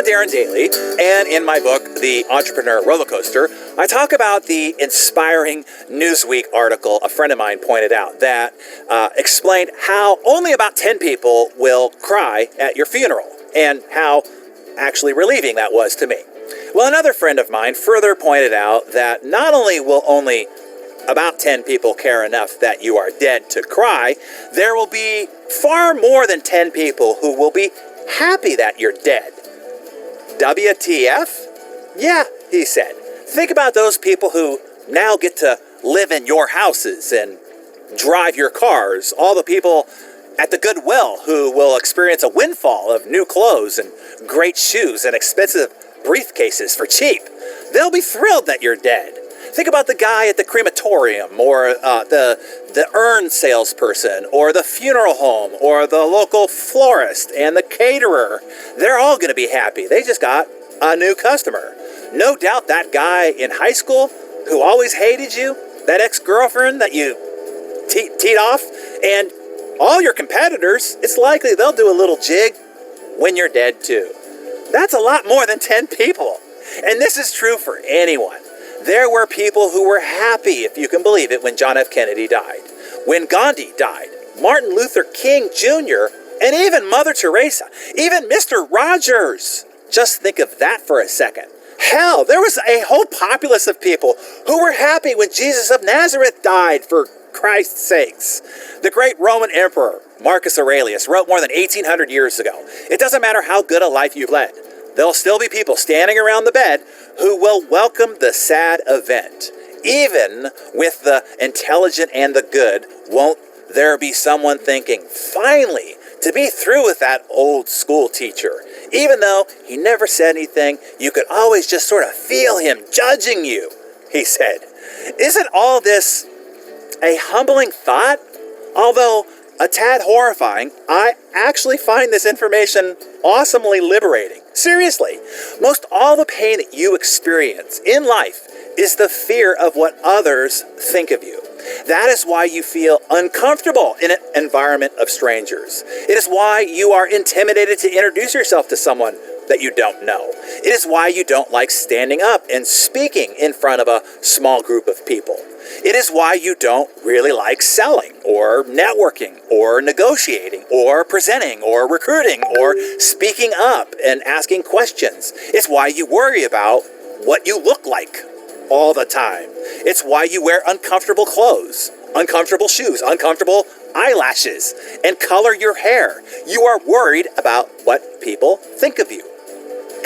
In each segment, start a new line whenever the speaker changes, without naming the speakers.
the Darren Daily, and in my book, The Entrepreneur Roller Coaster, I talk about the inspiring Newsweek article a friend of mine pointed out that explained how only about 10 people will cry at your funeral, and how actually relieving that was to me. Well, another friend of mine further pointed out that not only will only about 10 people care enough that you are dead to cry, there will be far more than 10 people who will be happy that you're dead. WTF? Yeah, he said. Think about those people who now get to live in your houses and drive your cars. All the people at the Goodwill who will experience a windfall of new clothes and great shoes and expensive briefcases for cheap. They'll be thrilled that you're dead. Think about the guy at the crematorium, or the urn salesperson, or the funeral home, or the local florist and the caterer. They're all going to be happy. They just got a new customer. No doubt that guy in high school who always hated you, that ex-girlfriend that you teed off, and all your competitors, it's likely they'll do a little jig when you're dead too. That's a lot more than 10 people. And this is true for anyone. There were people who were happy, if you can believe it, when John F. Kennedy died, when Gandhi died, Martin Luther King Jr., and even Mother Teresa, even Mr. Rogers. Just think of that for a second. Hell, there was a whole populace of people who were happy when Jesus of Nazareth died, for Christ's sakes. The great Roman emperor, Marcus Aurelius, wrote more than 1,800 years ago, "It doesn't matter how good a life you've led. There'll still be people standing around the bed who will welcome the sad event. Even with the intelligent and the good, won't there be someone thinking, finally, to be through with that old school teacher. Even though he never said anything, you could always just sort of feel him judging you," he said. Isn't all this a humbling thought? Although a tad horrifying, I actually find this information awesomely liberating. Seriously, most all the pain that you experience in life is the fear of what others think of you. That is why you feel uncomfortable in an environment of strangers. It is why you are intimidated to introduce yourself to someone that you don't know. It is why you don't like standing up and speaking in front of a small group of people. It is why you don't really like selling, or networking, or negotiating, or presenting, or recruiting, or speaking up and asking questions. It's why you worry about what you look like all the time. It's why you wear uncomfortable clothes, uncomfortable shoes, uncomfortable eyelashes, and color your hair. You are worried about what people think of you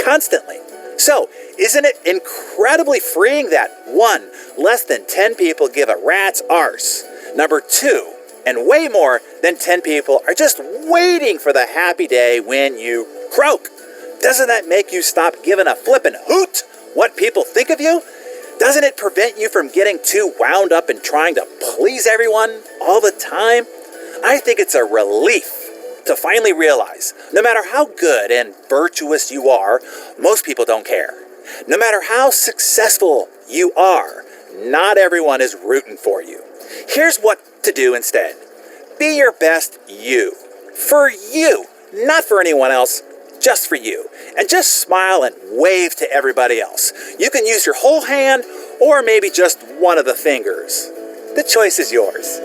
constantly. So, isn't it incredibly freeing that 1, less than 10 people give a rat's arse? Number 2, and way more than 10 people are just waiting for the happy day when you croak. Doesn't that make you stop giving a flippin' hoot what people think of you? Doesn't it prevent you from getting too wound up in trying to please everyone all the time? I think it's a relief to finally realize, no matter how good and virtuous you are, most people don't care. No matter how successful you are, not everyone is rooting for you. Here's what to do instead. Be your best you. For you, not for anyone else, just for you. And just smile and wave to everybody else. You can use your whole hand or maybe just one of the fingers. The choice is yours.